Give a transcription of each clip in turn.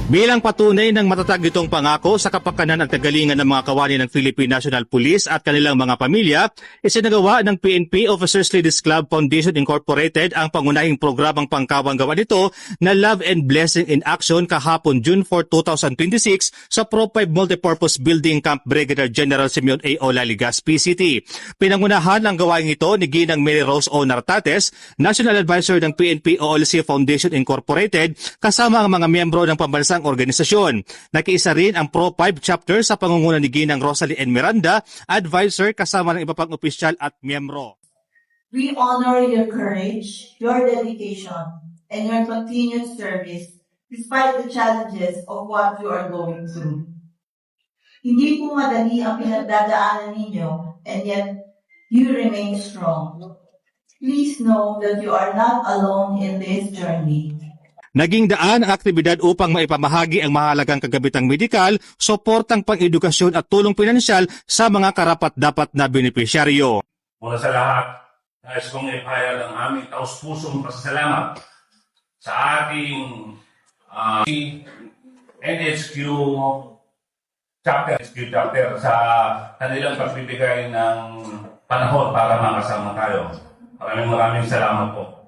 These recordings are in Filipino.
Bilang patunay ng matatag itong pangako sa kapakanan at kagalingan ng mga kawani ng Philippine National Police at kanilang mga pamilya, isinagawa ng PNP Officers Ladies Club Foundation Incorporated ang pangunahing programang pangkawanggawa nito na Love and Blessing in Action kahapon June 4, 2026 sa Pro 5 Multipurpose Building Camp Brigadier General Simeon A. Ola, Legazpi City. Pinangunahan ang gawain ito ni Ginang Mary Rose O. Nartates, National Advisor ng PNP OLC Foundation Incorporated, kasama ang mga miyembro ng pambansang organisasyon. Nakiisa rin ang Pro 5 chapter sa pangunguna ni Ginang Rosalie N. Miranda, advisor kasama ng iba pang opisyal at miyembro. We honor your courage, your dedication, and your continued service despite the challenges of what you are going through. Hindi po madali ang pinagdadaanan ninyo, and yet you remain strong. Please know that you are not alone in this journey. Naging daan ang aktibidad upang maipamahagi ang mahalagang kagabitang medikal, suportang pang-edukasyon at tulong pinansyal sa mga karapat-dapat na benepisyaryo. Mula sa lahat, nais kong ipahayag ang aming taus-pusong pasasalamat sa ating NHQ chapter sa kanilang pagbibigay ng panahon para makasama tayo. Maraming salamat po.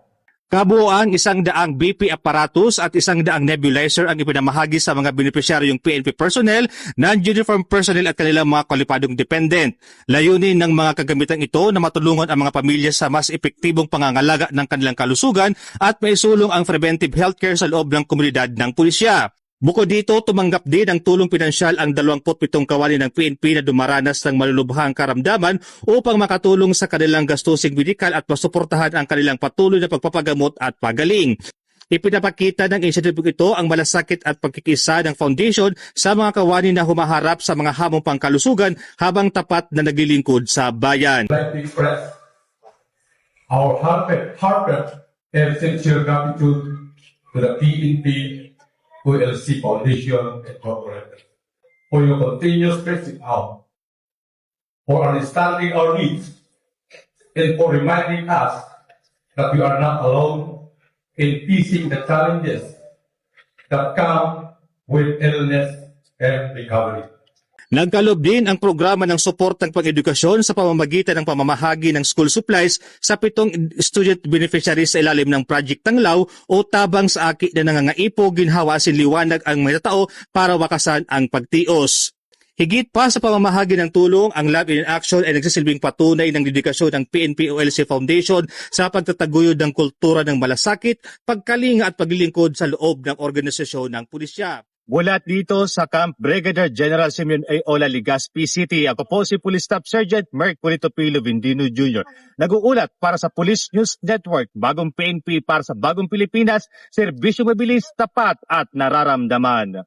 Kabuuan 100 BP apparatus at 100 nebulizer ang ipinamahagi sa mga benepisyaryong PNP personnel, non-uniform personnel at kanilang mga kwalipadong dependent. Layunin ng mga kagamitang ito na matulungan ang mga pamilya sa mas epektibong pangangalaga ng kanilang kalusugan at maisulong ang preventive healthcare sa loob ng komunidad ng pulisya. Bukod dito, tumanggap din ng tulong pinansyal ang 27 kawani ng PNP na dumaranas ng malulubhang karamdaman upang makatulong sa kanilang gastusing medikal at masuportahan ang kanilang patuloy na pagpapagamot at pagaling. Ipinapakita ng inisiatibong ito ang malasakit at pagkikisa ng foundation sa mga kawani na humaharap sa mga hamong pangkalusugan habang tapat na naglilingkod sa bayan. I'd like to express our heartfelt and sincere gratitude to the PNP OLC Foundation Incorporated for your continuous reaching out, for understanding our needs, and for reminding us that we are not alone in facing the challenges that come with illness and recovery. Nagkalob din ang programa ng suportang pang-edukasyon sa pamamagitan ng pamamahagi ng school supplies sa 7 student beneficiaries sa ilalim ng Project Tanglaw o Tabang sa Aki na nangangaipo ginhawasin liwanag ang may tao para wakasan ang pagtios. Higit pa sa pamamahagi ng tulong, ang Love in Action ay nagsisilbing patunay ng dedikasyon ng PNP OLC Foundation sa pagtataguyod ng kultura ng malasakit, pagkalinga at paglilingkod sa loob ng organisasyon ng pulisya. Bulat dito sa Camp Brigadier General Simeon A. Ola, Legazpi City. Ako po si Police Staff Sergeant Mercury Topilo Vindino Jr. Nag-uulat para sa Police News Network, bagong PNP para sa bagong Pilipinas, serbisyo mabilis, tapat at nararamdaman.